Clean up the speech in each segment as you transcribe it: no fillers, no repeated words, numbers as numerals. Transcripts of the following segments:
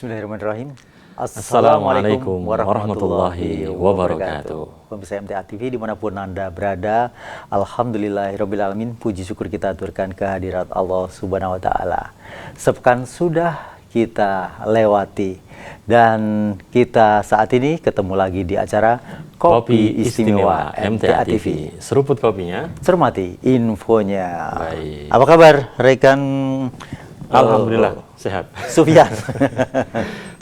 Bismillahirrahmanirrahim. Assalamualaikum warahmatullahi wabarakatuh. Pemirsa MTA TV dimanapun Anda berada, alhamdulillahirrabbilalamin, puji syukur kita aturkan kehadirat Allah Subhanahu wa Ta'ala. Sepekan sudah kita lewati dan kita saat ini ketemu lagi di acara Kopi Istimewa MTA TV. Seruput kopinya, cermati infonya. baik. Apa kabar rekan? Alhamdulillah sehat. Sufyan.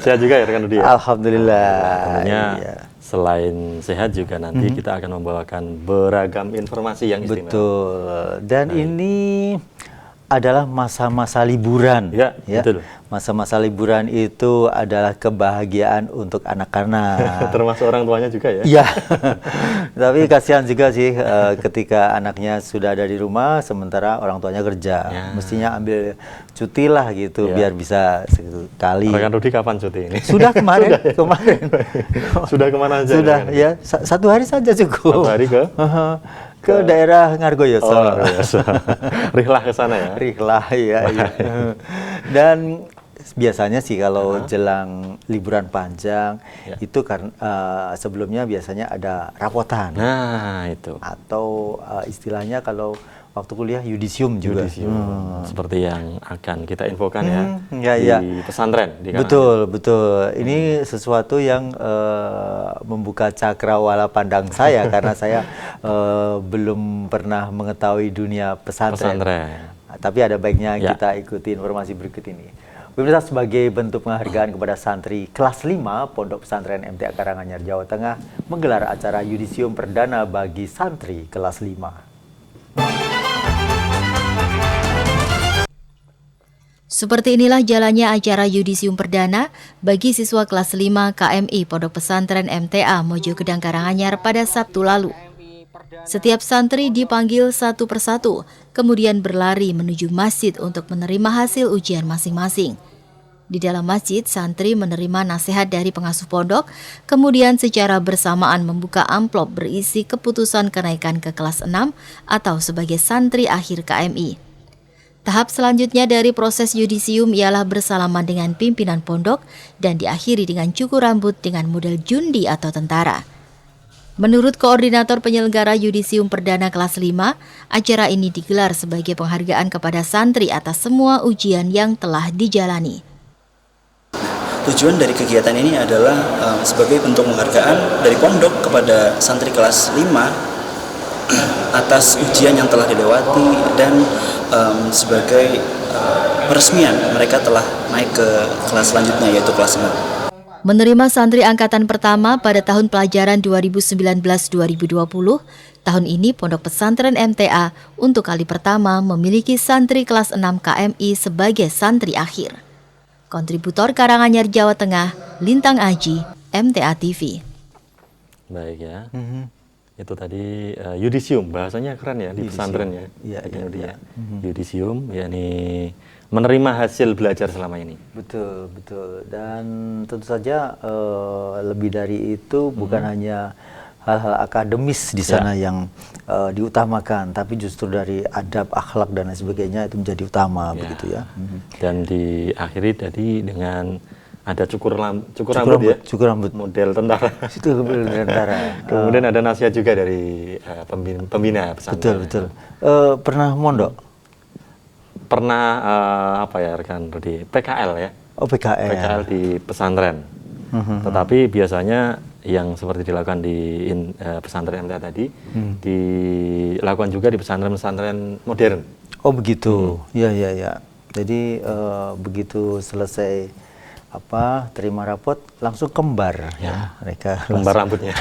Sehat juga ya rekan Rudi. Alhamdulillah. Tentunya Iya. selain sehat juga nanti kita akan membawakan beragam informasi yang istimewa. Betul. Dan ini adalah masa-masa liburan. Ya, betul. Masa-masa liburan itu adalah kebahagiaan untuk anak-anak. Termasuk orang tuanya juga ya. Iya. Tapi kasihan juga sih ketika anaknya sudah ada di rumah sementara orang tuanya kerja. Ya. Mestinya ambil cuti lah gitu Ya. biar bisa sekali. Rekan Rudi kapan cuti ini? Sudah kemarin, kemarin. Sudah kemana aja? Sudah rekan? ya, satu hari saja cukup. Satu hari ke? Ke daerah Ngargoyoso. Oh, biasa. Rihlah ke sana ya. Rihlah ya. Dan biasanya sih kalau jelang liburan panjang itu kan sebelumnya biasanya ada rapotan. Nah, itu. Atau istilahnya kalau waktu kuliah yudisium juga. Seperti yang akan kita infokan di pesantren di Karangajar. Betul, betul. Ini sesuatu yang membuka cakrawala pandang saya karena saya belum pernah mengetahui dunia pesantren. Tapi ada baiknya kita ikuti informasi berikut ini. Pemirsa, sebagai bentuk penghargaan kepada santri kelas 5 Pondok Pesantren MTA Karanganyar, Jawa Tengah menggelar acara yudisium perdana bagi santri kelas 5. Seperti inilah jalannya acara yudisium perdana bagi siswa kelas 5 KMI Pondok Pesantren MTA Mojo Gedang Karanganyar pada Sabtu lalu. Setiap santri dipanggil satu persatu, kemudian berlari menuju masjid untuk menerima hasil ujian masing-masing. Di dalam masjid, santri menerima nasihat dari pengasuh pondok, kemudian secara bersamaan membuka amplop berisi keputusan kenaikan ke kelas 6 atau sebagai santri akhir KMI. Tahap selanjutnya dari proses yudisium ialah bersalaman dengan pimpinan pondok dan diakhiri dengan cukur rambut dengan model jundi atau tentara. Menurut Koordinator Penyelenggara Yudisium Perdana kelas 5, acara ini digelar sebagai penghargaan kepada santri atas semua ujian yang telah dijalani. Tujuan dari kegiatan ini adalah sebagai bentuk penghargaan dari pondok kepada santri kelas 5 atas ujian yang telah dilewati dan sebagai peresmian mereka telah naik ke kelas selanjutnya yaitu kelas 6. Menerima santri angkatan pertama pada tahun pelajaran 2019-2020, tahun ini Pondok Pesantren MTA untuk kali pertama memiliki santri kelas 6 KMI sebagai santri akhir. Kontributor Karanganyar, Jawa Tengah, Lintang Aji, MTA TV. Baik ya. Itu tadi yudisium, bahasanya keren ya di pesantren ya. Iya. Yudisium, yakni menerima hasil belajar selama ini. Betul, betul. Dan tentu saja lebih dari itu bukan hanya hal-hal akademis di sana yang diutamakan, tapi justru dari adab, akhlak dan lain sebagainya itu menjadi utama begitu ya. Dan diakhiri tadi dengan ada cukur rambut ya. Cukur rambut Model tentara. Itu model tentara. Kemudian ada nasihat juga dari pembina pesantren. Betul. Pernah mondok? Pernah apa ya rekan Rudi? PKL ya. Oh, PKL. PKL di pesantren. Tetapi biasanya yang seperti dilakukan di pesantren MTA tadi dilakukan juga di pesantren-pesantren modern. Oh begitu. Iya. Jadi begitu selesai terima rapot langsung kembar ya mereka. Kembar rambutnya.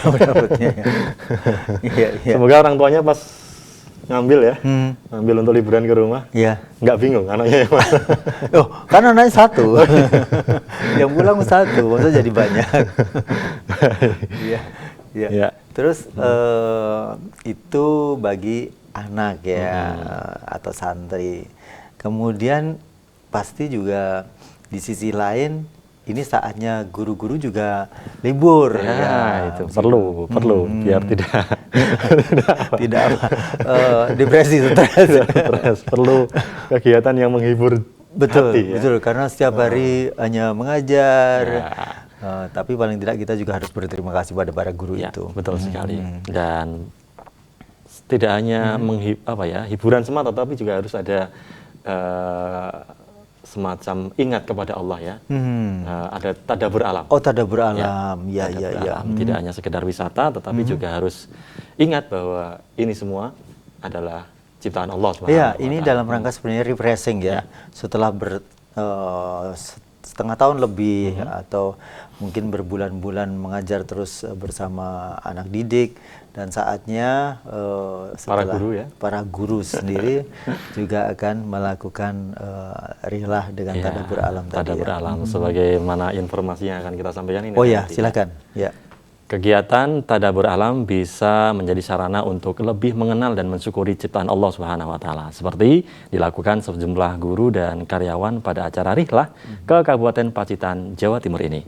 Iya. Semoga orang tuanya pas ngambil ya, ngambil untuk liburan ke rumah, nggak bingung anaknya yang mana. Oh, kan anaknya satu, yang pulang satu, maksudnya jadi banyak. Iya. Terus itu bagi anak ya atau santri. Kemudian pasti juga di sisi lain ini saatnya guru-guru juga libur ya itu perlu biar tidak depresi, stres. Perlu kegiatan yang menghibur Betul, hati, ya. betul. Karena setiap hari hanya mengajar, tapi paling tidak kita juga harus berterima kasih pada para guru Ya, itu. betul sekali. Dan tidak hanya hiburan semata, tapi juga harus ada semacam ingat kepada Allah ya. Ada tadabbur alam. Oh, tadabbur alam, ya. Alam. Tidak hanya sekedar wisata, tetapi juga harus ingat bahwa ini semua adalah ciptaan Allah Subhanahu wa Iya, Ta'ala. ini dalam rangka sebenarnya refreshing ya. Setelah setengah tahun lebih atau mungkin berbulan-bulan mengajar terus bersama anak didik, dan saatnya setelah para guru sendiri juga akan melakukan rihlah dengan tadabbur alam tadi. Tadabbur alam, sebagaimana informasi yang akan kita sampaikan ini. Oh ya, silakan. Ya. Kegiatan tadabbur alam bisa menjadi sarana untuk lebih mengenal dan mensyukuri ciptaan Allah Subhanahu wa Ta'ala, seperti dilakukan sejumlah guru dan karyawan pada acara rihlah ke Kabupaten Pacitan, Jawa Timur ini.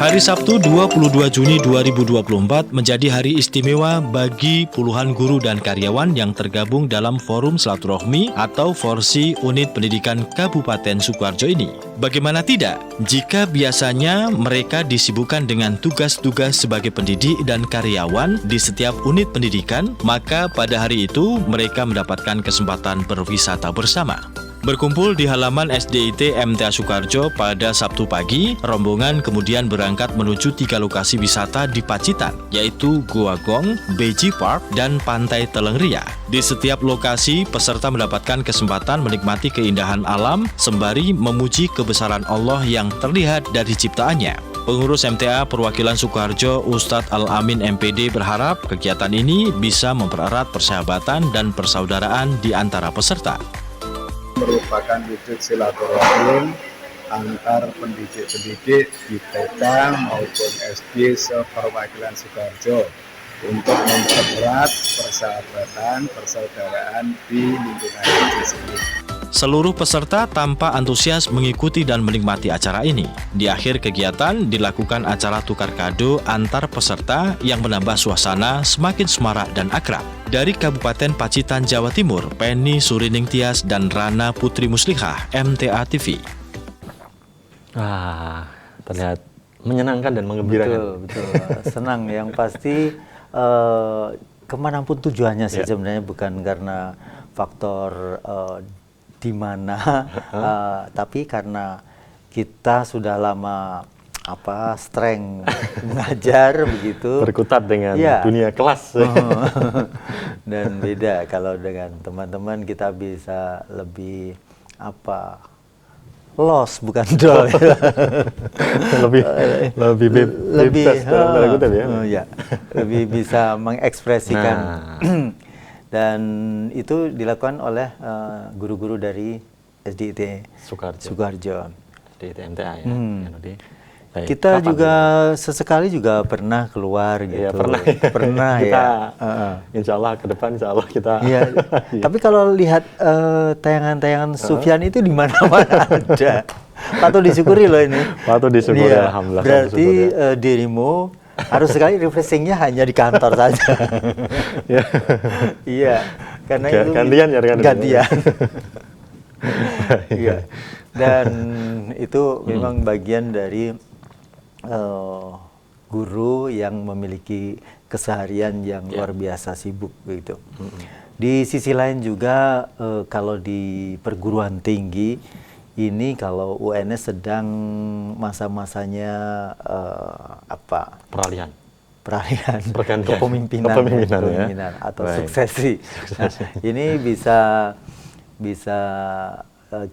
Hari Sabtu 22 Juni 2024 menjadi hari istimewa bagi puluhan guru dan karyawan yang tergabung dalam Forum Silaturahmi atau Forsi Unit Pendidikan Kabupaten Sukoharjo ini. Bagaimana tidak, jika biasanya mereka disibukkan dengan tugas-tugas sebagai pendidik dan karyawan di setiap unit pendidikan, maka pada hari itu mereka mendapatkan kesempatan berwisata bersama. Berkumpul di halaman SDIT MTA Sukoharjo pada Sabtu pagi, rombongan kemudian berangkat menuju 3 lokasi wisata di Pacitan, yaitu Goa Gong, Beji Park, dan Pantai Telengria. Di setiap lokasi, peserta mendapatkan kesempatan menikmati keindahan alam sembari memuji kebesaran Allah yang terlihat dari ciptaannya. Pengurus MTA Perwakilan Sukoharjo Ustadz Al-Amin MPD berharap kegiatan ini bisa mempererat persahabatan dan persaudaraan di antara peserta. Merupakan wujud silaturahim antar pendidik-pendidik di TK maupun SD seperwakilan Sukoharjo untuk mempererat persahabatan, persaudaraan di lingkungan di sini. Seluruh peserta tanpa antusias mengikuti dan menikmati acara ini. Di akhir kegiatan dilakukan acara tukar kado antar peserta yang menambah suasana semakin semarak dan akrab. Dari Kabupaten Pacitan, Jawa Timur, Penny Surining Tias dan Rana Putri Muslihah, MTA TV. Terlihat menyenangkan dan menggembirakan. Betul. Senang. Yang pasti kemanapun tujuannya sih sebenarnya, bukan karena faktor di mana, tapi karena kita sudah lama strength mengajar begitu, berkutat dengan dunia kelas. Dan beda kalau dengan teman-teman kita bisa lebih los, bukan dol. lebih bisa mengekspresikan. Dan itu dilakukan oleh guru-guru dari SDIT Sukoharjo. SDIT MTA ya. Baik. Kita juga sesekali juga pernah keluar gitu. Ya, pernah ya. Insya Allah ke depan insya Allah kita. Ya. Tapi kalau lihat tayangan-tayangan Sufyan itu di mana-mana ada. Patut disyukuri loh ini. Patut disyukuri, alhamdulillah. Berarti dirimu harus sekali refreshingnya hanya di kantor saja. Iya, karena itu gantian ya, gantian. Iya. Dan itu memang bagian dari guru yang memiliki keseharian yang luar biasa sibuk begitu. Di sisi lain juga kalau di perguruan tinggi ini, kalau UNS sedang masa-masanya peralihan kepemimpinan atau suksesi. Nah, ini bisa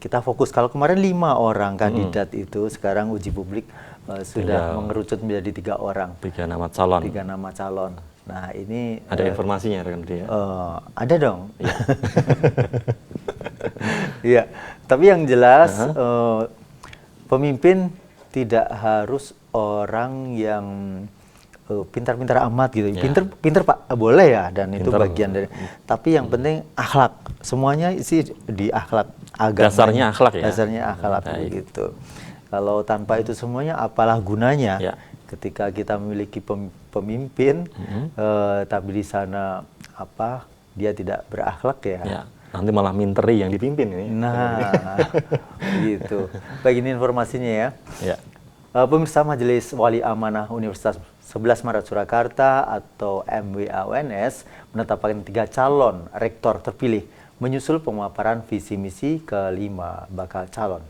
kita fokus. Kalau kemarin 5 orang kandidat itu, sekarang uji publik sudah mengerucut menjadi 3 orang. 3 nama calon. 3 nama calon. Nah, ini ada informasinya rekan dia. Ada dong. Iya. Tapi yang jelas pemimpin tidak harus orang yang pintar-pintar amat gitu. Pintar Pak, boleh ya, dan itu bagian dari. Tapi yang penting akhlak. Semuanya sih di akhlak agama. Dasarnya akhlak ya. Dasarnya akhlak begitu. Kalau tanpa itu semuanya apalah gunanya? Ketika kita memiliki pemimpin tapi di sana dia tidak berakhlak ya. Ya, nanti malah minteri yang dipimpin ini. Nah, gitu. Baik, ini informasinya ya. Ya. Pemirsa, Majelis Wali Amanah Universitas 11 Maret Surakarta atau MWA UNS menetapkan 3 calon rektor terpilih menyusul pemaparan visi misi ke-5 bakal calon.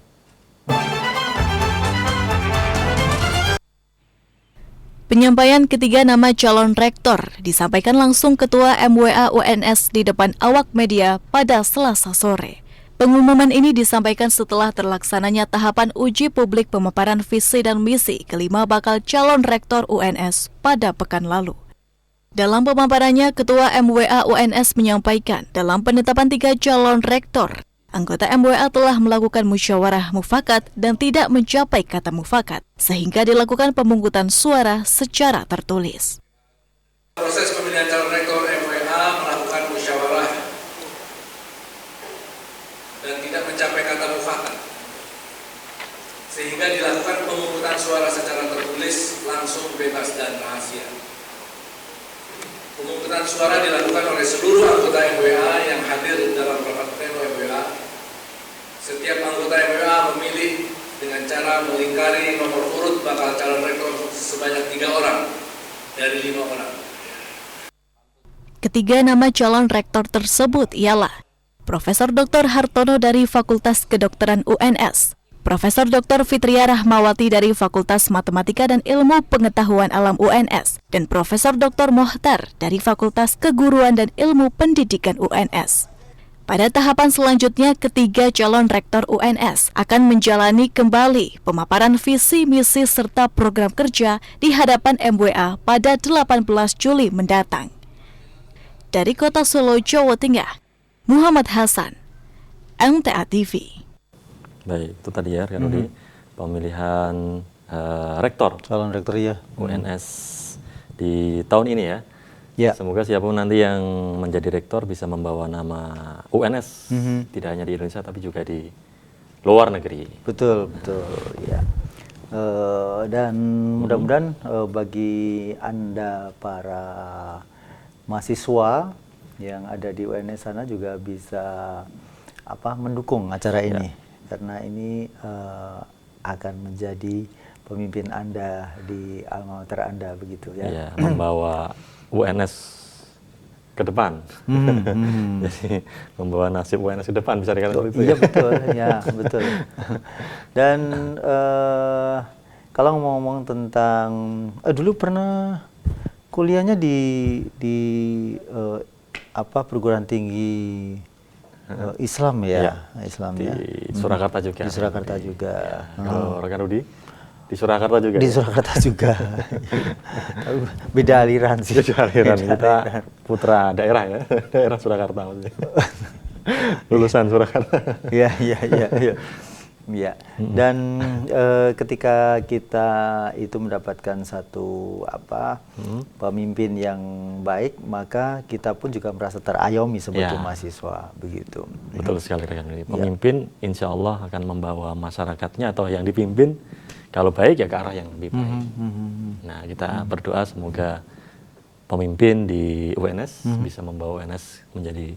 Penyampaian ketiga nama calon rektor disampaikan langsung Ketua MWA UNS di depan awak media pada Selasa sore. Pengumuman ini disampaikan setelah terlaksananya tahapan uji publik pemaparan visi dan misi ke-5 bakal calon rektor UNS pada pekan lalu. Dalam pemaparannya, Ketua MWA UNS menyampaikan dalam penetapan 3 calon rektor, anggota MWA telah melakukan musyawarah mufakat dan tidak mencapai kata mufakat, sehingga dilakukan pemungutan suara secara tertulis. Proses pemilihan calon rektor MWA melakukan musyawarah dan tidak mencapai kata mufakat, sehingga dilakukan pemungutan suara secara tertulis langsung, bebas, dan rahasia. Pemungutan suara dilakukan oleh seluruh anggota MWA yang hadir dalam rapat pleno MWA. Setiap anggota MWA memilih dengan cara melingkari nomor urut bakal calon rektor sebanyak 3 orang dari 5 orang. Ketiga nama calon rektor tersebut ialah Profesor Dr. Hartono dari Fakultas Kedokteran UNS, Profesor Dr. Fitria Rahmawati dari Fakultas Matematika dan Ilmu Pengetahuan Alam UNS, dan Profesor Dr. Mohtar dari Fakultas Keguruan dan Ilmu Pendidikan UNS. Pada tahapan selanjutnya, ketiga calon rektor UNS akan menjalani kembali pemaparan visi, misi, serta program kerja di hadapan MWA pada 18 Juli mendatang. Dari Kota Solo, Jawa Tengah, Muhammad Hasan, MTA TV. Baik, itu tadi ya, Rudi, pemilihan rektor Calon rektor ya. UNS di tahun ini ya. Ya. Semoga siapapun nanti yang menjadi rektor bisa membawa nama UNS, tidak hanya di Indonesia tapi juga di luar negeri. Betul, betul, ya. Dan mudah-mudahan bagi Anda para mahasiswa yang ada di UNS sana juga bisa mendukung acara ini. Karena ini akan menjadi pemimpin Anda di alma mater Anda, begitu ya. Ya, membawa UNS ke depan. Jadi membawa nasib UNS ke depan, bisa dikatakan itu. Iya, betul, ya, betul. Dan kalau ngomong tentang dulu pernah kuliahnya di perguruan tinggi Islam ya, Islam di ya. Surakarta juga. Di Surakarta juga. Ya. Kalau rekan Rudi di Surakarta juga. Di Surakarta juga. Beda aliran sih. Beda aliran. Kita putra daerah ya, daerah Surakarta maksudnya. Lulusan Surakarta. Iya. Ya, dan ketika kita itu mendapatkan satu pemimpin yang baik, maka kita pun juga merasa terayomi sebagai mahasiswa, begitu. Betul sekali rekan. Pemimpin insya Allah akan membawa masyarakatnya atau yang dipimpin kalau baik ya ke arah yang lebih baik. Nah, kita berdoa semoga pemimpin di UNS bisa membawa UNS menjadi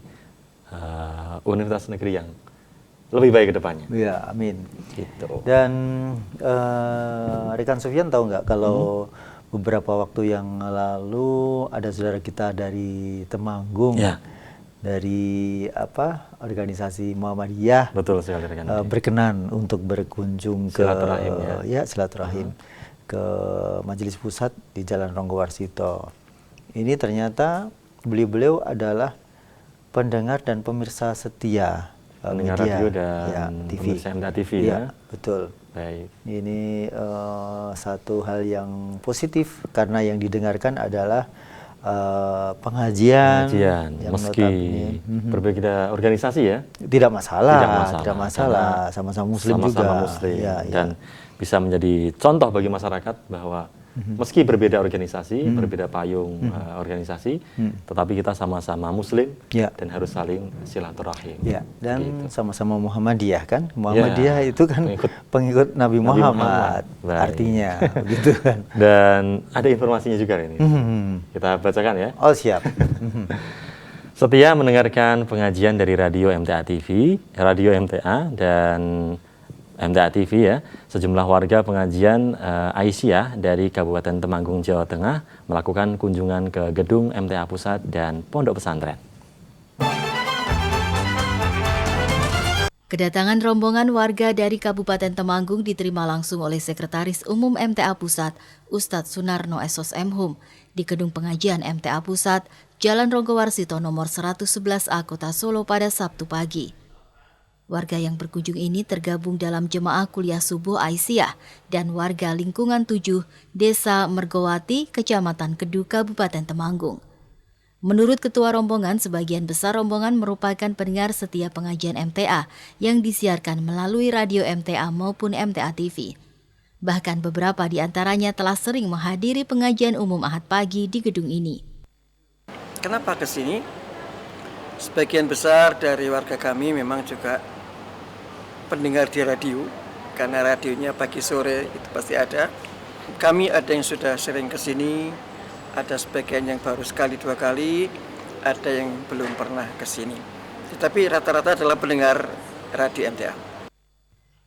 universitas negeri yang lebih baik ke depannya. Ya, amin. Gitu. Dan rekan Sufyan tahu nggak kalau beberapa waktu yang lalu ada saudara kita dari Temanggung, dari organisasi Muhammadiyah, betul sekali rekan. Berkenan untuk berkunjung silaturahim, silaturahim ke Majelis Pusat di Jalan Ronggo Warsito. Ini ternyata beliau adalah pendengar dan pemirsa setia pendengar media, radio dan TV. pemirsa MTA TV ya. Betul. Baik. Ini satu hal yang positif karena yang didengarkan adalah pengajian yang meski berbeda organisasi ya. Tidak masalah. Sama-sama Muslim juga. Muslim. Dan bisa menjadi contoh bagi masyarakat bahwa meski berbeda organisasi, berbeda payung organisasi, tetapi kita sama-sama Muslim dan harus saling silaturahim. Dan sama-sama Muhammadiyah kan? Muhammadiyah itu kan pengikut Nabi Muhammad. Artinya, begitu kan? Dan ada informasinya juga ini. Kita bacakan ya. Oh siap. Setia mendengarkan pengajian dari Radio MTA TV, Radio MTA dan MTA TV ya. Sejumlah warga pengajian Aisyah dari Kabupaten Temanggung, Jawa Tengah melakukan kunjungan ke gedung MTA Pusat dan Pondok Pesantren. Kedatangan rombongan warga dari Kabupaten Temanggung diterima langsung oleh Sekretaris Umum MTA Pusat, Ustadz Sunarno Esos M.Hum, di Gedung Pengajian MTA Pusat, Jalan Ronggowarsito nomor 111A Kota Solo pada Sabtu pagi. Warga yang berkunjung ini tergabung dalam jemaah kuliah subuh Aisyah dan warga lingkungan 7, Desa Mergowati, Kecamatan Kedu, Kabupaten Temanggung. Menurut Ketua Rombongan, sebagian besar rombongan merupakan pendengar setia pengajian MTA yang disiarkan melalui radio MTA maupun MTA TV. Bahkan beberapa di antaranya telah sering menghadiri pengajian umum Ahad pagi di gedung ini. Kenapa ke sini? Sebagian besar dari warga kami memang juga pendengar di radio, karena radionya pagi sore itu pasti ada. Kami ada yang sudah sering ke sini, ada sebagian yang baru sekali 2 kali, ada yang belum pernah ke sini. Tetapi rata-rata adalah pendengar radio MTA.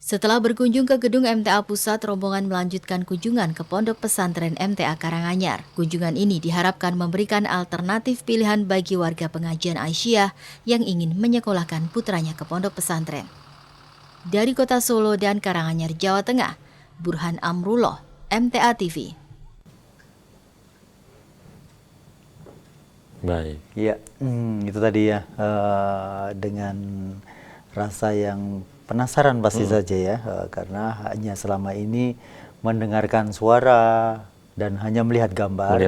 Setelah berkunjung ke gedung MTA Pusat, rombongan melanjutkan kunjungan ke Pondok Pesantren MTA Karanganyar. Kunjungan ini diharapkan memberikan alternatif pilihan bagi warga pengajian Aisyah yang ingin menyekolahkan putranya ke Pondok Pesantren. Dari Kota Solo dan Karanganyar, Jawa Tengah, Burhan Amrullah, MTA TV. Baik. Ya, itu tadi ya, dengan rasa yang penasaran pasti saja ya, karena hanya selama ini mendengarkan suara dan hanya melihat gambar.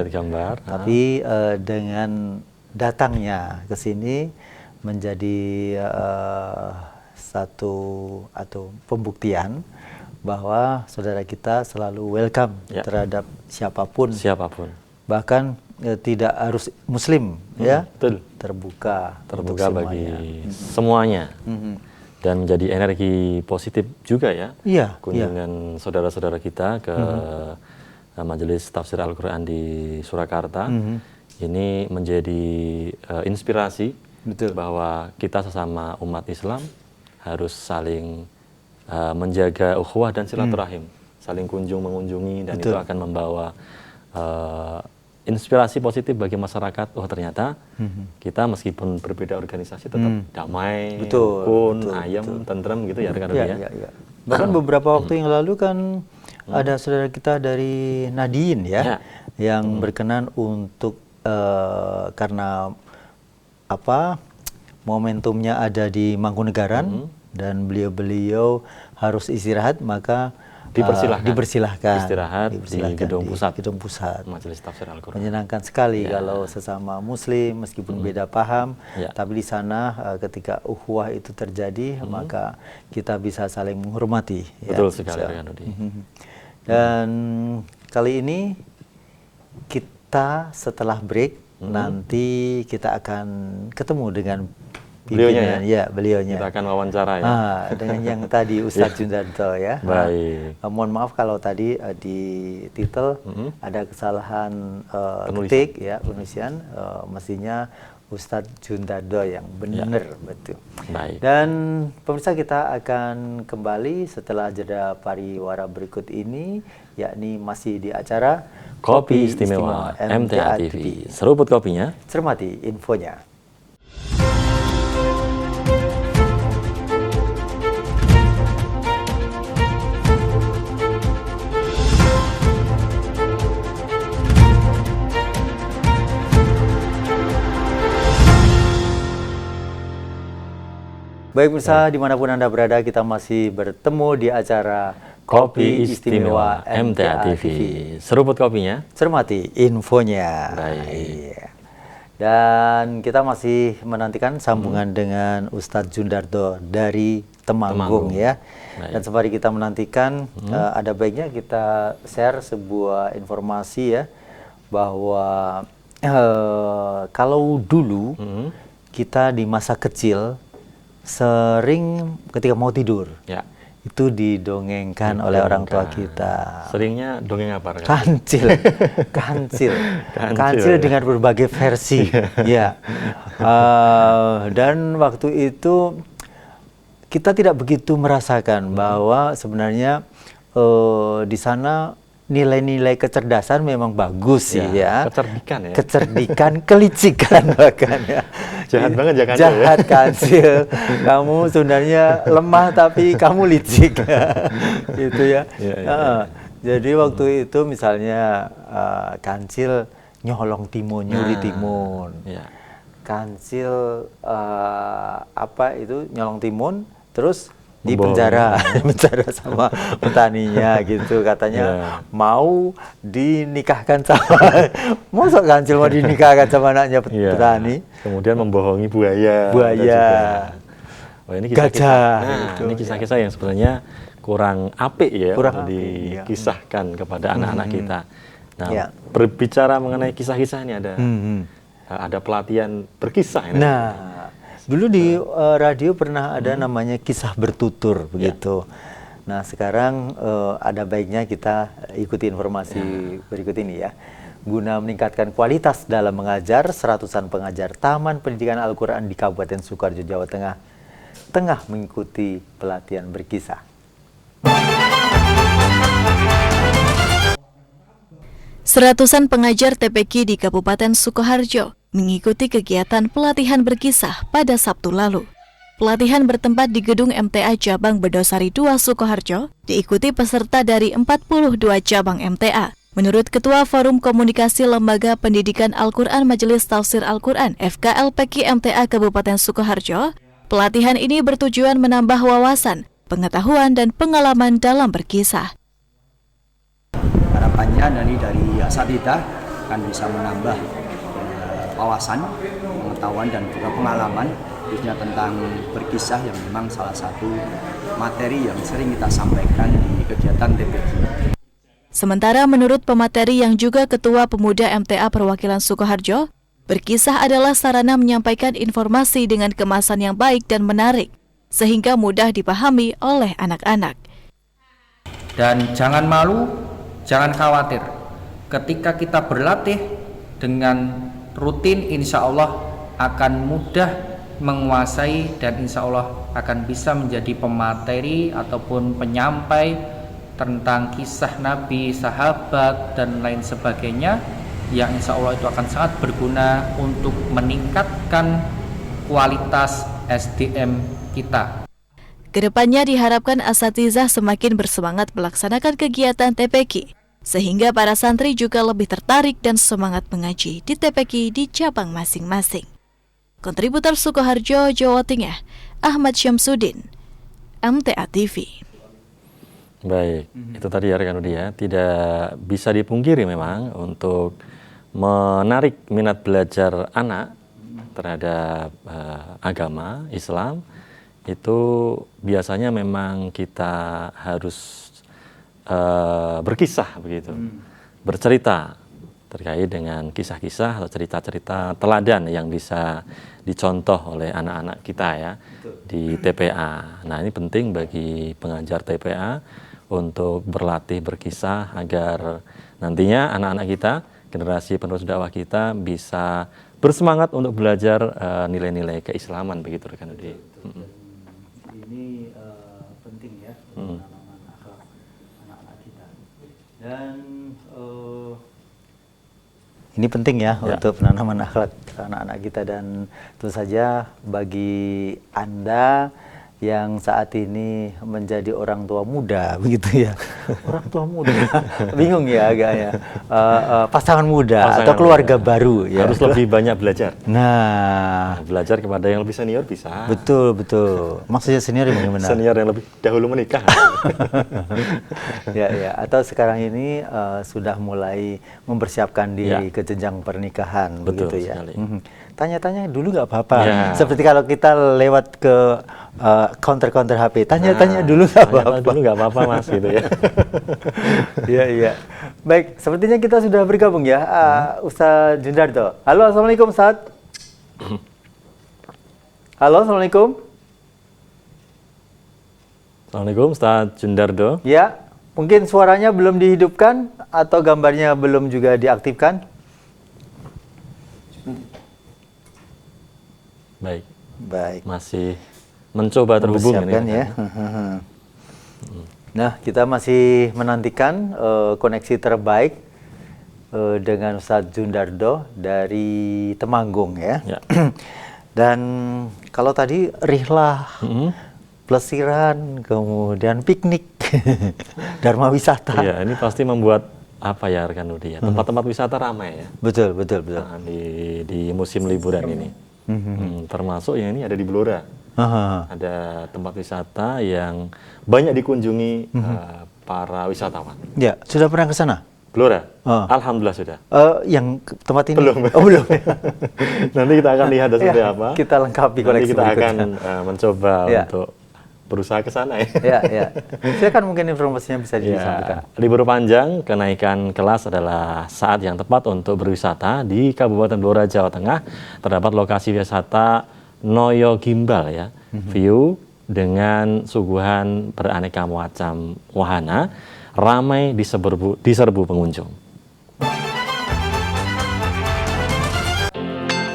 Tapi dengan datangnya ke sini menjadi satu atau pembuktian bahwa saudara kita selalu welcome terhadap siapapun. Bahkan tidak harus Muslim, ya, betul. terbuka bagi semuanya. Dan menjadi energi positif juga ya, kunjungan saudara-saudara kita ke Majelis Tafsir Al-Quran di Surakarta. Ini menjadi inspirasi bahwa kita sesama umat Islam harus saling menjaga ukhuwah dan silaturahim, saling kunjung mengunjungi, dan itu akan membawa inspirasi positif bagi masyarakat. Oh ternyata kita meskipun berbeda organisasi tetap damai, rukun, ayem, tentrem gitu ya rekan-rekan ya. Bahkan beberapa waktu yang lalu kan ada saudara kita dari Nadiin ya, yang berkenan untuk karena momentumnya ada di Mangkunegaran dan beliau harus istirahat, maka dipersilahkan istirahat di gedung pusat. Majelis Tafsir Al-Quran. Menyenangkan sekali kalau sesama Muslim meskipun beda paham, tapi di sana ketika ukhuwah itu terjadi, maka kita bisa saling menghormati. Betul sekali, Rudi. Dan kali ini kita setelah break nanti kita akan ketemu dengan beliaunya beliaunya. Kita akan wawancara ya. Dengan yang tadi Ustadz Jundarto ya. Baik. Mohon maaf kalau tadi di titel ada kesalahan ketik ya, penulisan. Mestinya Ustadz Jundarto yang benar betul. Baik. Dan pemirsa, kita akan kembali setelah jeda pariwara berikut ini, yakni masih di acara Kopi Istimewa MTA TV. Seruput kopinya, cermati infonya. Baik pemirsa, dimanapun Anda berada, kita masih bertemu di acara Kopi Istimewa MTA TV. Seruput kopinya, cermati infonya. Baik. Dan kita masih menantikan sambungan dengan Ustadz Jundarto dari Temanggung ya. Baik. Dan sembari kita menantikan, ada baiknya kita share sebuah informasi ya, bahwa kalau dulu kita di masa kecil sering ketika mau tidur, itu didongengkan oleh orang tua kita. Seringnya dongeng apa? Kancil, kancil dengan berbagai versi. Ya, dan waktu itu kita tidak begitu merasakan bahwa sebenarnya di sana nilai-nilai kecerdasan memang bagus sih ya. Kecerdikan ya. Kecerdikan, kelicikan bahkan ya. Jahat banget ya Kancil. Jahat Kancil. Kamu sebenarnya lemah tapi kamu licik. Gitu ya. Jadi waktu itu misalnya Kancil nyolong timun, nyuri timun. Kancil nyolong timun terus di penjara sama petaninya gitu, katanya mau dinikahkan sama masa Kancil mau dinikahkan sama anaknya petani, kemudian membohongi buaya. Oh, ini kisah-kisah. Ini kisah-kisah yang sebenarnya kurang apik ya untuk dikisahkan kepada anak-anak kita. Nah, berbicara mengenai kisah-kisah ini ada pelatihan berkisah ini. Nah, dulu di radio pernah ada namanya kisah bertutur begitu. Nah, sekarang ada baiknya kita ikuti informasi berikut ini ya. Guna meningkatkan kualitas dalam mengajar, seratusan pengajar Taman Pendidikan Al-Quran di Kabupaten Sukoharjo, Jawa Tengah tengah mengikuti pelatihan berkisah. Seratusan pengajar TPQ di Kabupaten Sukoharjo mengikuti kegiatan pelatihan berkisah pada Sabtu lalu. Pelatihan bertempat di gedung MTA Cabang Bedosari 2 Sukoharjo, diikuti peserta dari 42 cabang MTA. Menurut Ketua Forum Komunikasi Lembaga Pendidikan Al-Quran Majelis Tafsir Al-Quran FKLPQ MTA Kabupaten Sukoharjo, pelatihan ini bertujuan menambah wawasan, pengetahuan, dan pengalaman dalam berkisah. Harapannya dari asatidzah akan bisa menambah wawasan, pengetahuan, dan juga pengalaman khususnya tentang berkisah yang memang salah satu materi yang sering kita sampaikan di kegiatan TPQ. Sementara menurut pemateri yang juga Ketua Pemuda MTA Perwakilan Sukoharjo, berkisah adalah sarana menyampaikan informasi dengan kemasan yang baik dan menarik, sehingga mudah dipahami oleh anak-anak. Dan jangan malu, jangan khawatir. Ketika kita berlatih dengan rutin, insya Allah akan mudah menguasai dan insya Allah akan bisa menjadi pemateri ataupun penyampai tentang kisah Nabi, sahabat, dan lain sebagainya yang insya Allah itu akan sangat berguna untuk meningkatkan kualitas SDM kita. Kedepannya diharapkan asatidzah semakin bersemangat melaksanakan kegiatan TPQ, sehingga para santri juga lebih tertarik dan semangat mengaji di TPQ di cabang masing-masing. Kontributor Sukoharjo, Jawa Tengah, Ahmad Syamsuddin, MTA TV. Baik, itu tadi ya rekan Udi ya, tidak bisa dipungkiri memang untuk menarik minat belajar anak terhadap agama Islam, itu biasanya memang kita harus berkisah begitu, bercerita terkait dengan kisah-kisah atau cerita-cerita teladan yang bisa dicontoh oleh anak-anak kita ya di TPA. Nah, ini penting bagi pengajar TPA untuk berlatih berkisah agar nantinya anak-anak kita, generasi penerus dakwah kita bisa bersemangat untuk belajar nilai-nilai keislaman begitu rekan Udi. Ini penting ya. Dan ini penting ya untuk penanaman akhlak anak-anak kita, dan tentu saja bagi Anda yang saat ini menjadi orang tua muda begitu ya. Orang tua muda bingung ya agaknya, pasangan muda atau keluarga baru ya, harus lebih banyak belajar. Nah, belajar kepada yang lebih senior bisa. Betul. Maksudnya senior yang bagaimana? Senior yang lebih dahulu menikah. ya, atau sekarang ini sudah mulai mempersiapkan diri ke jenjang pernikahan. Betul begitu ya. Sekali. Tanya-tanya dulu nggak apa-apa. Seperti kalau kita lewat ke counter HP, tanya-tanya dulu nggak apa-apa. Dulu nggak apa-apa mas gitu ya. Iya. Baik, sepertinya kita sudah bergabung ya, Ustaz Jundarto. Halo, assalamualaikum Ustaz. Halo, assalamualaikum. Assalamualaikum Ustaz Jundardo. Ya, mungkin suaranya belum dihidupkan atau gambarnya belum juga diaktifkan. Baik. Masih mencoba terhubung ini. Ya. Nah, kita masih menantikan koneksi terbaik dengan Ustadz Jundardo dari Temanggung ya. Dan kalau tadi rihlah, plesiran, kemudian piknik, Dharma wisata. Iya, ini pasti membuat apa ya rekan Nudi ya? Tempat-tempat wisata ramai ya. Betul. Nah, di musim liburan ini. Termasuk yang ini ada di Blora. Ada tempat wisata yang banyak dikunjungi para wisatawan. Ya, sudah pernah ke sana? Blora? Alhamdulillah sudah. Yang tempat ini? Belum. Oh, belum. Nanti kita akan lihat seperti apa. Kita lengkapi koleksi Nanti kita berikutnya. akan mencoba untuk berusaha ke sana ya. Ya. Silakan mungkin informasinya bisa disampaikan. Libur panjang, kenaikan kelas adalah saat yang tepat untuk berwisata di Kabupaten Blora, Jawa Tengah. Terdapat lokasi wisata Noyo Gimbal ya. View dengan suguhan beraneka macam wahana ramai diserbu pengunjung.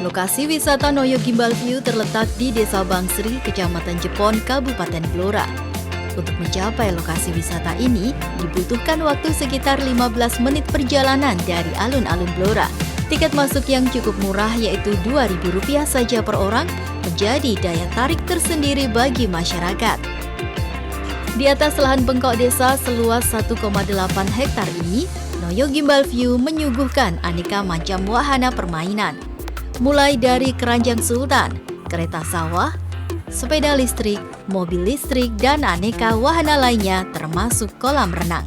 Lokasi wisata Noyo Gimbal View terletak di Desa Bangsri, Kecamatan Jepon, Kabupaten Blora. Untuk mencapai lokasi wisata ini, dibutuhkan waktu sekitar 15 menit perjalanan dari alun-alun Blora. Tiket masuk yang cukup murah yaitu Rp2.000 saja per orang menjadi daya tarik tersendiri bagi masyarakat. Di atas lahan bengkok desa seluas 1,8 hektar ini, Noyo Gimbal View menyuguhkan aneka macam wahana permainan. Mulai dari keranjang sultan, kereta sawah, sepeda listrik, mobil listrik, dan aneka wahana lainnya termasuk kolam renang.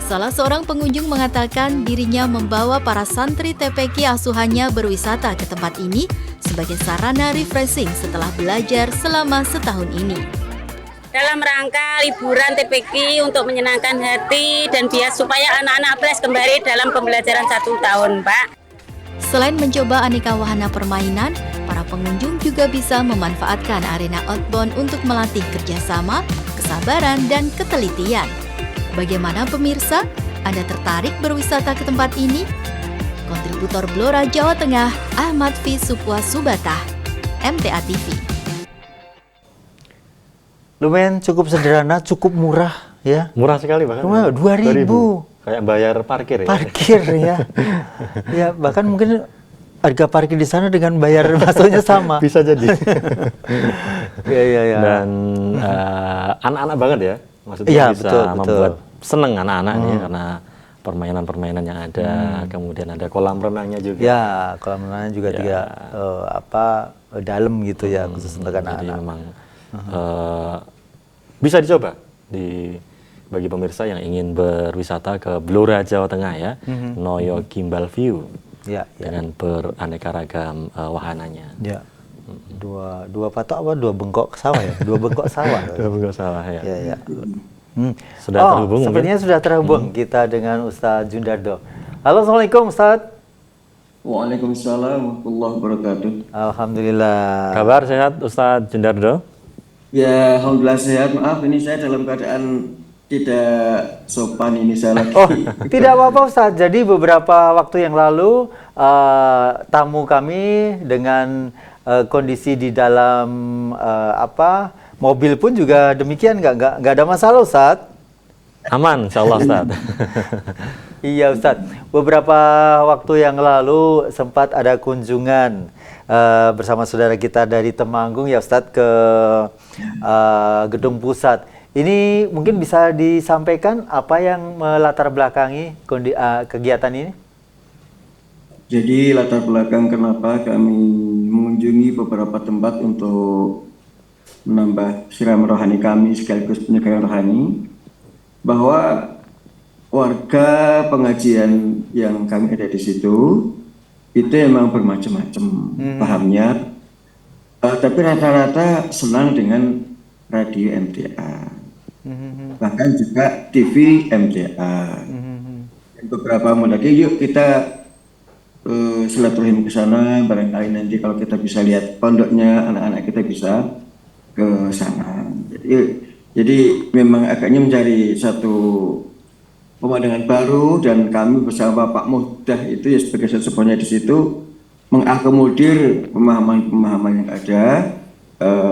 Salah seorang pengunjung mengatakan dirinya membawa para santri TPQ asuhannya berwisata ke tempat ini sebagai sarana refreshing setelah belajar selama setahun ini. Dalam rangka liburan TPQ untuk menyenangkan hati dan biar supaya anak-anak fresh kembali dalam pembelajaran 1 tahun, Pak. Selain mencoba aneka wahana permainan, para pengunjung juga bisa memanfaatkan arena outbound untuk melatih kerjasama, kesabaran, dan ketelitian. Bagaimana pemirsa? Anda tertarik berwisata ke tempat ini? Kontributor Blora Jawa Tengah, Ahmad Fi Supwa Subatah, MTA TV. Lumayan cukup sederhana, cukup murah ya. Murah sekali bahkan. 2.000. Kayak bayar parkir ya. Parkir ya. Ya, bahkan mungkin harga parkir di sana dengan bayar masuknya sama. Bisa jadi. Ya. Dan anak-anak banget ya. Maksudnya ya, bisa betul. membuat seneng anak-anak ya, karena permainan-permainan yang ada, kemudian ada kolam renangnya juga. Ya, kolam renangnya juga tidak dalam gitu ya, khusus untuk anak-anak. Jadi memang bisa dicoba bagi pemirsa yang ingin berwisata ke Blora Jawa Tengah ya, Noyo Gimbal View dengan beraneka ragam wahananya. Ya. Dua patok apa? Dua bengkok sawah ya? Dua bengkok sawah. Dua bengkok sawah ya. Ya. Sudah terhubung? Sepertinya sudah terhubung kita dengan Ustadz Jundardo. Halo, Assalamualaikum Ustadz. Waalaikumsalam warahmatullahi wabarakatuh. Alhamdulillah. Kabar sehat Ustadz Jundardo? Ya, alhamdulillah sehat. Maaf, ini saya dalam keadaan tidak sopan ini saya lagi. Oh, tidak apa-apa Ustadz. Jadi beberapa waktu yang lalu tamu kami dengan kondisi di dalam mobil pun juga demikian, nggak ada masalah Ustadz. Aman, insyaallah Ustadz. Iya Ustadz, beberapa waktu yang lalu sempat ada kunjungan bersama saudara kita dari Temanggung ya Ustadz ke Gedung Pusat. Ini mungkin bisa disampaikan apa yang melatar belakangi kegiatan ini? Jadi latar belakang kenapa kami mengunjungi beberapa tempat untuk menambah siram rohani kami sekaligus penyegaran rohani, bahwa warga pengajian yang kami ada di situ itu memang bermacam-macam pahamnya, tapi rata-rata senang dengan radio MTA, bahkan juga TV MTA. Beberapa lagi yuk kita silaturahim ke sana, barangkali nanti kalau kita bisa lihat pondoknya anak-anak kita bisa ke sana. Jadi Jadi memang agaknya mencari satu pemandangan baru, dan kami bersama Pak Muhdah itu ya sebagai sesepuhnya di situ mengakomodir pemahaman-pemahaman yang ada,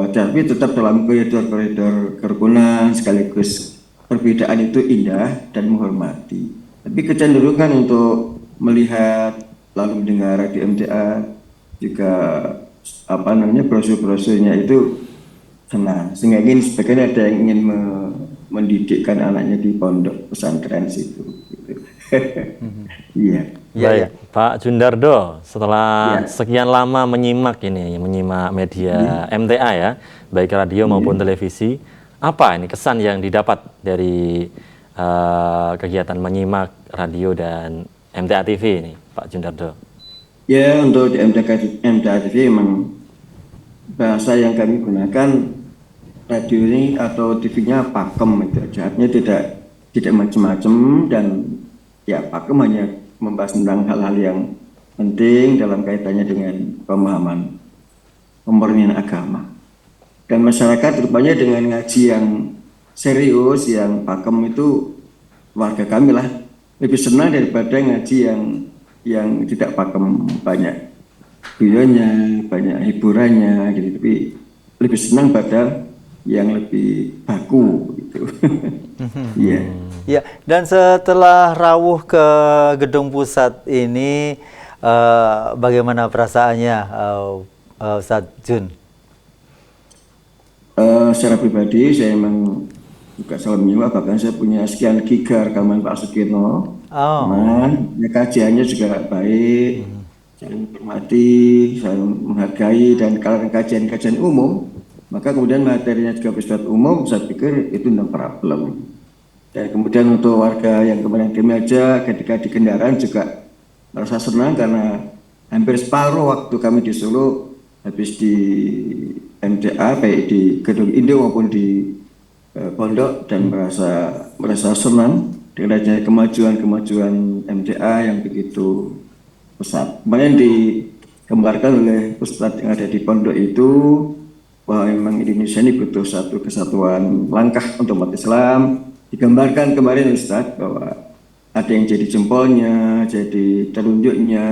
tapi tetap dalam koridor-koridor kerukunan, sekaligus perbedaan itu indah dan menghormati. Tapi kecenderungan untuk melihat lalu mendengar radio MTA juga brosur-brosurnya itu senang, sehingga ingin sebagian ada yang ingin mendidikkan anaknya di pondok pesantren situ. Iya. Baik, Pak Jundardo, setelah sekian lama menyimak media MTA ya, baik radio maupun televisi, apa ini kesan yang didapat dari kegiatan menyimak radio dan MTA TV ini, Pak Jundardo? Ya, untuk di MTA TV memang bahasa yang kami gunakan, radio ini atau TV-nya pakem itu aja, artinya tidak macam-macam, dan ya pakem hanya membahas tentang hal-hal yang penting dalam kaitannya dengan pemahaman pemurnian agama. Dan masyarakat rupanya dengan ngaji yang serius, yang pakem itu warga kami lah lebih senang daripada ngaji yang tidak pakem, banyak guyonnya, banyak hiburannya gitu, tapi lebih senang pada yang lebih baku gitu. Iya. Ya, dan setelah rawuh ke gedung pusat ini, bagaimana perasaannya, Ustadz Jun? Secara pribadi saya memang juga selalu menyimak, bahkan saya punya sekian giga rekaman Pak Sukirno. Ya, kajiannya juga baik, saling menghormati, saling menghargai, dan kalau kajian-kajian umum, maka kemudian materinya juga bersifat umum, saya pikir itu no problem. Dan kemudian untuk warga yang kemarin kami ajak ketika di kendaraan juga merasa senang, karena hampir separuh waktu kami di Solo habis di MTA, baik di Gedung Indo maupun di Pondok, dan merasa senang dengan adanya kemajuan MTA yang begitu pesat. Kemarin digambarkan oleh Ustadz yang ada di Pondok itu bahwa memang Indonesia ini butuh satu kesatuan langkah untuk umat Islam. Digambarkan kemarin Ustadz bahwa ada yang jadi jempolnya, jadi telunjuknya,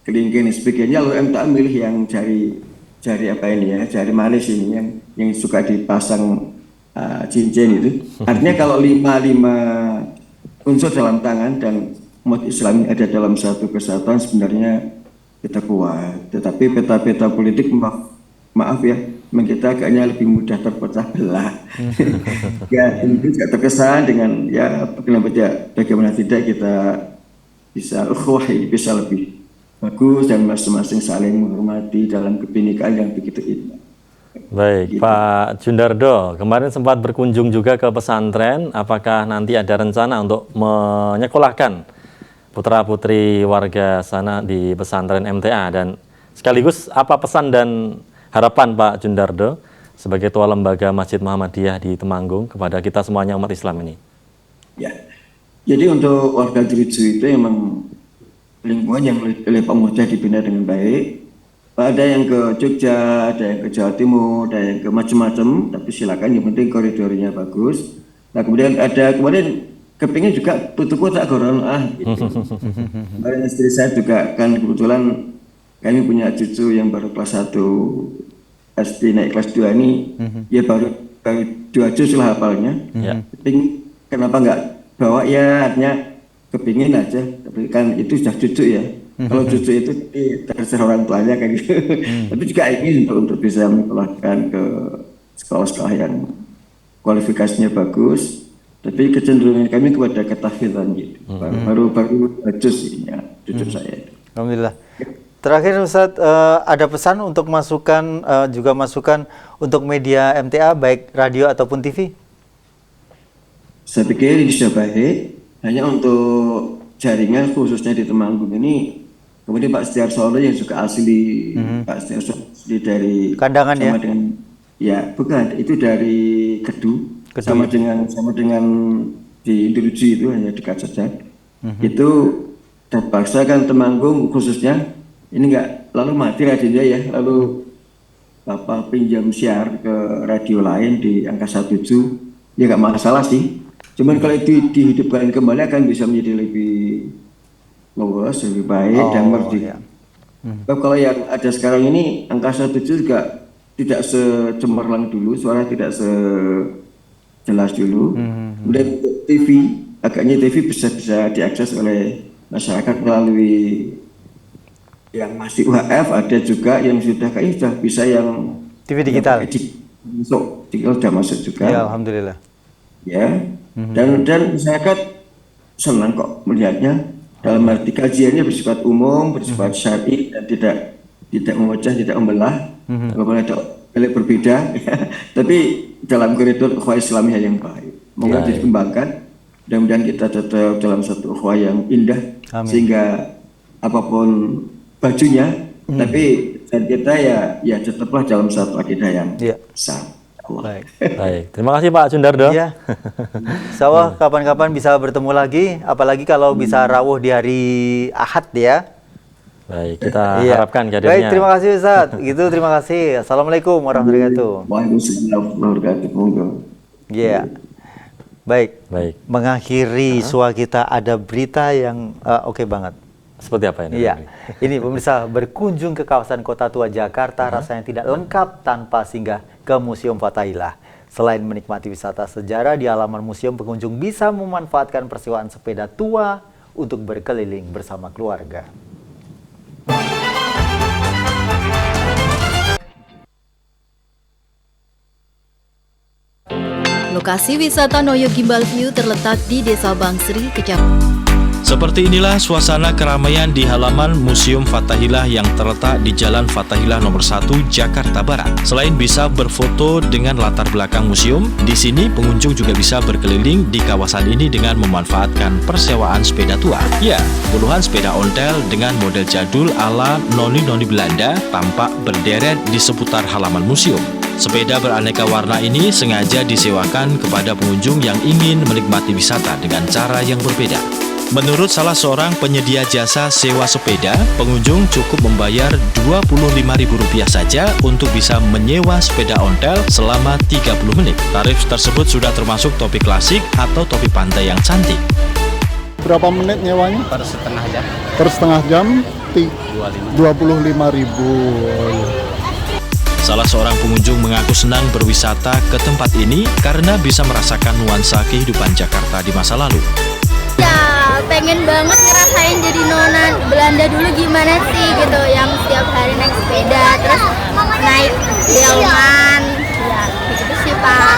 kelingking dan sebagainya. Lalu MTA milih yang jari apa ini ya, jari manis ini yang suka dipasang cincin itu. Artinya kalau lima unsur dalam tangan dan umat Islam ada dalam satu kesatuan, sebenarnya kita kuat. Tetapi peta-peta politik maaf ya, memang kita agaknya lebih mudah terpecah belah. Ya, itu juga terkesan dengan ya bagaimana tidak kita bisa bisa lebih bagus dan masing-masing saling menghormati dalam kebinekaan yang begitu indah. Baik, gitu. Pak Jundardo, kemarin sempat berkunjung juga ke pesantren. Apakah nanti ada rencana untuk menyekolahkan putra-putri warga sana di pesantren MTA, dan sekaligus apa pesan dan harapan Pak Jundardo sebagai Ketua Lembaga Masjid Muhammadiyah di Temanggung kepada kita semuanya umat Islam ini? Ya, jadi untuk warga Jeruju itu memang lingkungan yang oleh Pak Muhdah dibina dengan baik. Ada yang ke Jogja, ada yang ke Jawa Timur, ada yang ke macam-macam, tapi silakan, yang penting koridornya bagus. Nah kemudian ada kemarin kepingin juga putu kota goron gitu. Kemarin istri saya juga kan kebetulan kami punya cucu yang baru kelas 1 SD naik kelas 2 ini, ya baru 2 juz lah hafalnya. Kepingin, kenapa nggak bawa ya, artinya kepingin aja, tapi kan itu sudah cucu ya. Kalau cucu itu terserah orang tuanya kayak gitu. Tapi juga ingin untuk bisa menyekolahkan ke sekolah-sekolah yang kualifikasinya bagus. Tapi kecenderungan kami kepada ketahfidzan gitu. Baru juz ini ya, cucu saya. Alhamdulillah. Terakhir Ustadz, ada pesan untuk masukan untuk media MTA baik radio ataupun TV? Saya pikir ini sudah baik. Hanya untuk jaringan khususnya di Temanggung ini, kemudian Pak Setiarsono yang juga asli Pak Setiarsono dari Kandangan sama ya? Dengan ya bukan, itu dari Kedu. Sama dengan di Indonesia itu hanya dekat saja. Itu terpaksa kan Temanggung khususnya ini enggak lalu mati radionya ya, lalu Bapak pinjam siar ke radio lain di angka 17, ya nggak masalah sih. Cuman kalau itu dihidupkan kembali akan bisa menjadi lebih luas, lebih baik dan merdeka. Kalau yang ada sekarang ini angka 17 juga tidak secemerlang dulu, suara tidak sejelas dulu. Kemudian TV, agaknya TV bisa diakses oleh masyarakat melalui yang masih UHF, ada juga yang sudah bisa yang TV digital. Sudah masuk juga. Ya, alhamdulillah. Ya. Dan masyarakat senang kok melihatnya. Dalam arti kajiannya bersifat umum, bersifat syar'i dan tidak memecah, tidak membelah. Walaupun ada balik berbeda, tapi dalam koridor ukhuwah Islamiyah yang baik. Moga dikembangkan. Mudah-mudahan kita tetap dalam satu ukhuwah yang indah. Amin. Sehingga apapun bajunya, tapi kita ya tetaplah dalam satu akidah yang sah. Baik, terima kasih Pak Sundardo. Iya. Insyaallah kapan-kapan bisa bertemu lagi, apalagi kalau bisa rawuh di hari Ahad ya. Baik, kita harapkan hadirnya. Baik, terima kasih Ustaz. Gitu, terima kasih. Assalamualaikum warahmatullahi wabarakatuh. Waalaikumsalam warahmatullahi wabarakatuh. Iya. Baik. Mengakhiri suara kita ada berita yang oke banget. Seperti apa ini? Iya. Ini pemirsa, berkunjung ke kawasan Kota Tua Jakarta rasanya tidak lengkap tanpa singgah ke Museum Fathahillah. Selain menikmati wisata sejarah di halaman museum, pengunjung bisa memanfaatkan persewaan sepeda tua untuk berkeliling bersama keluarga. Lokasi wisata Noyo Gimbal View terletak di Desa Bangsri, Kecamatan. Seperti inilah suasana keramaian di halaman Museum Fathahillah yang terletak di Jalan Fathahillah nomor 1 Jakarta Barat. Selain bisa berfoto dengan latar belakang museum, di sini pengunjung juga bisa berkeliling di kawasan ini dengan memanfaatkan persewaan sepeda tua. Ya, puluhan sepeda ontel dengan model jadul ala noni-noni Belanda tampak berderet di seputar halaman museum. Sepeda beraneka warna ini sengaja disewakan kepada pengunjung yang ingin menikmati wisata dengan cara yang berbeda. Menurut salah seorang penyedia jasa sewa sepeda, pengunjung cukup membayar Rp25.000 saja untuk bisa menyewa sepeda ontel selama 30 menit. Tarif tersebut sudah termasuk topi klasik atau topi pantai yang cantik. Berapa menit nyewanya? Per setengah jam. Per setengah jam Rp25.000. Salah seorang pengunjung mengaku senang berwisata ke tempat ini karena bisa merasakan nuansa kehidupan Jakarta di masa lalu. Ya, pengen banget ngerasain jadi nona Belanda dulu gimana sih gitu, yang setiap hari naik sepeda, terus naik delman, ya gitu sih Pak.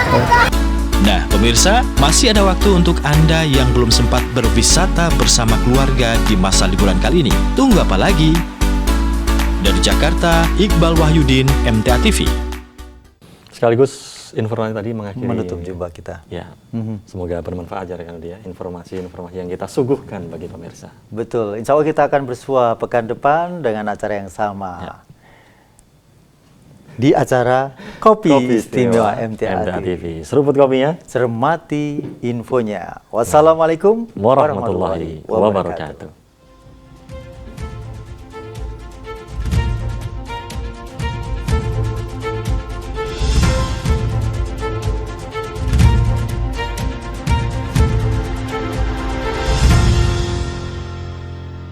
Nah pemirsa, masih ada waktu untuk Anda yang belum sempat berwisata bersama keluarga di masa liburan kali ini. Tunggu apa lagi? Dari Jakarta, Iqbal Wahyudin, MTA TV. Sekaligus informasi tadi mengakhiri menutup jumpa kita. Ya, semoga bermanfaat ya rekan dia, informasi-informasi yang kita suguhkan bagi pemirsa. Betul, insya Allah kita akan bersua pekan depan dengan acara yang sama. Di acara Kopi Istimewa MTA TV. Seruput kopinya, cermati infonya. Wassalamualaikum warahmatullahi wabarakatuh.